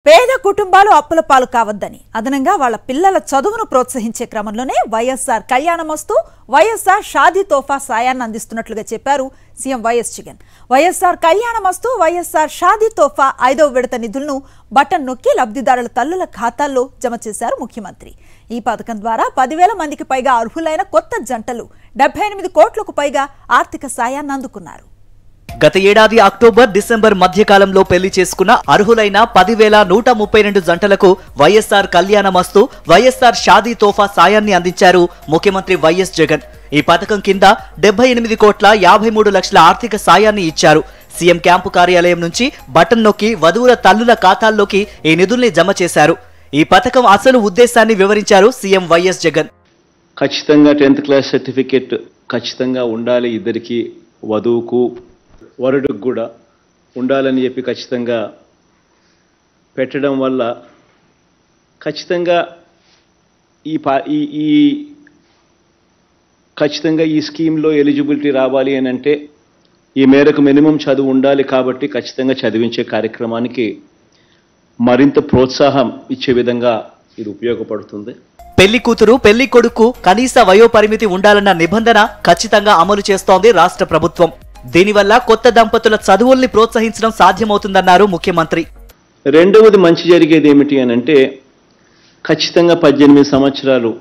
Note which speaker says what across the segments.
Speaker 1: పేద కుటుంబాలు అప్పుల పాలు కావద్దని అదనంగా వాళ్ళ పిల్లల చదువును ప్రోత్సహించే క్రమంలోనే వైఎస్ఆర్ కళ్యాణమస్తు వైఎస్ఆర్ షాదీ తోఫా సాయాన్ని అందిస్తున్నట్లుగా చెప్పారు సీఎం వైఎస్ జగన్. వైఎస్ఆర్ కళ్యాణమస్తు వైఎస్ఆర్ షాదీ తోఫా 5వ విడత నిధులను బటన్ నొక్కి లబ్ధిదారుల తల్లుల ఖాతాల్లో జమ చేశారు ముఖ్యమంత్రి. ఈ పథకం ద్వారా 10,000 మందికి పైగా అర్హులైన కొత్త జంటలు 78 కోట్లకు పైగా ఆర్థిక సాయాన్ని అందుకున్నారు.
Speaker 2: గత ఏడాది అక్టోబర్ డిసెంబర్ మధ్యకాలంలో పెళ్లి చేసుకున్న అర్హులైన 10,132 జంటలకు వైఎస్ఆర్ కళ్యాణమస్తు వైఎస్ఆర్ షాదీ తోఫా సాయాన్ని అందించారు ముఖ్యమంత్రి వైఎస్ జగన్. ఈ పథకం కింద 78,53,00,000 ఆర్థిక సాయాన్ని ఇచ్చారు. సీఎం క్యాంపు కార్యాలయం నుంచి బటన్ నొక్కి వధువుల తల్లుల ఖాతాల్లోకి ఈ నిధుల్ని జమ చేశారు. ఈ పథకం అసలు ఉద్దేశాన్ని వివరించారు సీఎం వైఎస్ జగన్.
Speaker 3: ఖచ్చితంగా 10th క్లాస్ సర్టిఫికేట్ ఖచ్చితంగా ఉండాలి, ఇద్దరికి వధువుకు వరుడికి కూడా ఉండాలని చెప్పి ఖచ్చితంగా పెట్టడం వల్ల ఖచ్చితంగా ఈ స్కీమ్లో ఎలిజిబిలిటీ రావాలి అని అంటే ఈ మేరకు మినిమం చదువు ఉండాలి. కాబట్టి ఖచ్చితంగా చదివించే కార్యక్రమానికి మరింత ప్రోత్సాహం ఇచ్చే విధంగా ఇది ఉపయోగపడుతుంది.
Speaker 2: పెళ్లి కూతురు పెళ్లి కొడుకు కనీస వయోపరిమితి ఉండాలన్న నిబంధన ఖచ్చితంగా అమలు చేస్తోంది రాష్ట్ర ప్రభుత్వం. దీనివల్ల కొత్త దంపతుల చదువుల్ని ప్రోత్సహించడం సాధ్యమవుతుందన్నారు ముఖ్యమంత్రి.
Speaker 3: రెండవది మంచి జరిగేది ఏమిటి అని అంటే ఖచ్చితంగా 18 సంవత్సరాలు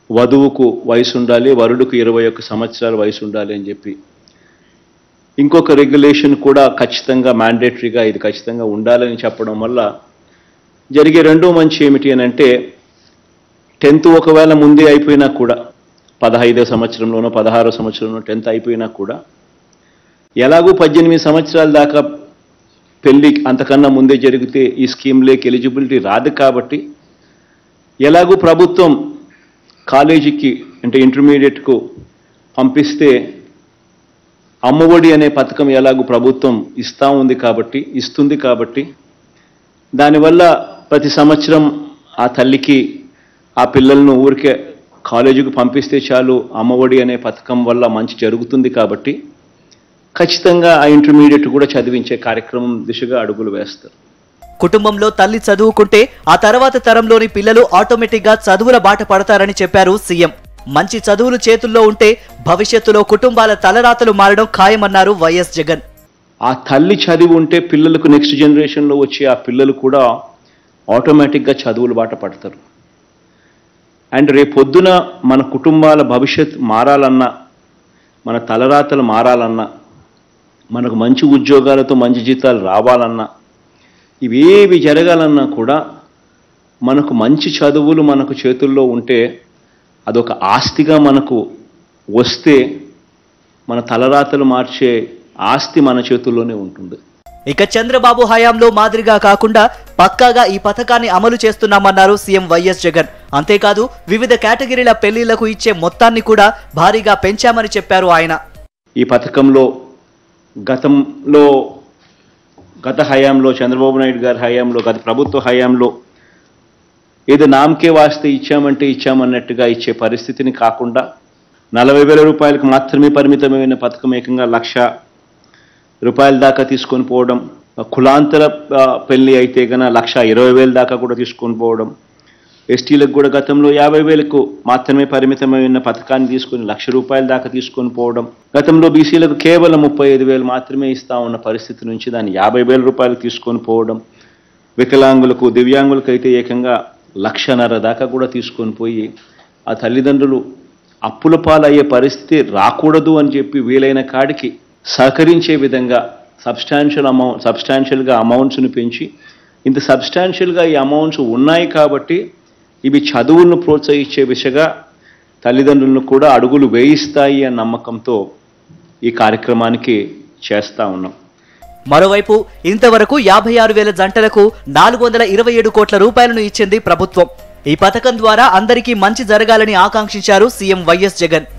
Speaker 3: వధువుకు వయసు ఉండాలి, వరుడుకు 21 సంవత్సరాల వయసు ఉండాలి అని చెప్పి ఇంకొక రెగ్యులేషన్ కూడా ఖచ్చితంగా మ్యాండేటరీగా ఇది ఖచ్చితంగా ఉండాలని చెప్పడం వల్ల జరిగే రెండో మంచి ఏమిటి అని అంటే 10th ఒకవేళ ముందే అయిపోయినా కూడా 15వ సంవత్సరంలోనో 16వ సంవత్సరంలో 10th అయిపోయినా కూడా ఎలాగూ 18 సంవత్సరాల దాకా పెళ్లి అంతకన్నా ముందే జరిగితే ఈ స్కీమ్లోకి ఎలిజిబిలిటీ రాదు. కాబట్టి ఎలాగూ ప్రభుత్వం కాలేజీకి అంటే ఇంటర్మీడియట్కు పంపిస్తే అమ్మఒడి అనే పథకం ఎలాగూ ప్రభుత్వం ఇస్తుంది కాబట్టి దానివల్ల ప్రతి సంవత్సరం ఆ తల్లికి ఆ పిల్లలను ఊరికే కాలేజీకి పంపిస్తే చాలు, అమ్మఒడి అనే పథకం వల్ల మంచి జరుగుతుంది. కాబట్టి ఖచ్చితంగా ఆ ఇంటర్మీడియట్ కూడా చదివించే కార్యక్రమం దిశగా అడుగులు వేస్తారు.
Speaker 2: కుటుంబంలో తల్లి చదువుకుంటే ఆ తర్వాత తరంలోని పిల్లలు ఆటోమేటిక్ గా చదువుల బాట పడతారని చెప్పారు సీఎం. మంచి చదువులు చేతుల్లో ఉంటే భవిష్యత్తులో కుటుంబాల తలరాతలు మారడం ఖాయమన్నారు వైఎస్ జగన్.
Speaker 3: ఆ తల్లి చదివి ఉంటే పిల్లలకు నెక్స్ట్ జనరేషన్లో వచ్చి ఆ పిల్లలు కూడా ఆటోమేటిక్గా చదువుల బాట పడతారు. అండ్ రేపొద్దున మన కుటుంబాల భవిష్యత్ మారాలన్నా, మన తలరాతలు మారాలన్నా, మనకు మంచి ఉద్యోగాలతో మంచి జీతాలు రావాలన్నా, ఇవేవి జరగాలన్నా కూడా మనకు మంచి చదువులు మనకు చేతుల్లో ఉంటే అదొక ఆస్తిగా మనకు వస్తే మన తలరాతలు మార్చే ఆస్తి మన చేతుల్లోనే ఉంటుంది.
Speaker 2: ఇక చంద్రబాబు హయాంలో మాదిరిగా కాకుండా పక్కాగా ఈ పథకాన్ని అమలు చేస్తున్నామన్నారు సీఎం వైఎస్ జగన్. అంతేకాదు వివిధ కేటగిరీల పెళ్లిళ్లకు ఇచ్చే మొత్తాన్ని కూడా భారీగా పెంచామని చెప్పారు ఆయన.
Speaker 3: ఈ పథకంలో గత హయాంలో చంద్రబాబు నాయుడు గారి హయాంలో, గత ప్రభుత్వ హయాంలో ఏదో నామకే వాస్తే ఇచ్చామన్నట్టుగా ఇచ్చే పరిస్థితిని కాకుండా 40,000 రూపాయలకు మాత్రమే పరిమితమైన పథకం ఏకంగా 1,00,000 రూపాయల దాకా తీసుకొని పోవడం, కులాంతర పెళ్లి అయితే కన్నా 1,20,000 దాకా కూడా తీసుకొని పోవడం, ఎస్టీలకు కూడా గతంలో 50,000కు మాత్రమే పరిమితమైన పథకాన్ని తీసుకొని 1,00,000 రూపాయల దాకా తీసుకొని పోవడం, గతంలో బీసీలకు కేవలం 35,000 మాత్రమే ఇస్తా ఉన్న పరిస్థితి నుంచి దాన్ని 50,000 రూపాయలు తీసుకొని పోవడం, వికలాంగులకు దివ్యాంగులకు అయితే ఏకంగా 1,50,000 దాకా కూడా తీసుకొని పోయి ఆ తల్లిదండ్రులు అప్పుల పాలయ్యే పరిస్థితి రాకూడదు అని చెప్పి వీలైన కాడికి సహకరించే విధంగా సబ్స్టాన్షియల్గా అమౌంట్స్ని పెంచి, ఇంత సబ్స్టాన్షియల్గా ఈ అమౌంట్స్ ఉన్నాయి కాబట్టి ఇవి చదువులను ప్రోత్సహించే దిశగా తల్లిదండ్రులను కూడా అడుగులు వేయిస్తాయి అన్న నమ్మకంతో ఈ కార్యక్రమానికి చేస్తా ఉన్నాం.
Speaker 2: మరోవైపు ఇంతవరకు 56,000 జంటలకు 427 కోట్ల రూపాయలను ఇచ్చింది ప్రభుత్వం. ఈ పథకం ద్వారా అందరికీ మంచి జరగాలని ఆకాంక్షించారు సీఎం వైఎస్ జగన్.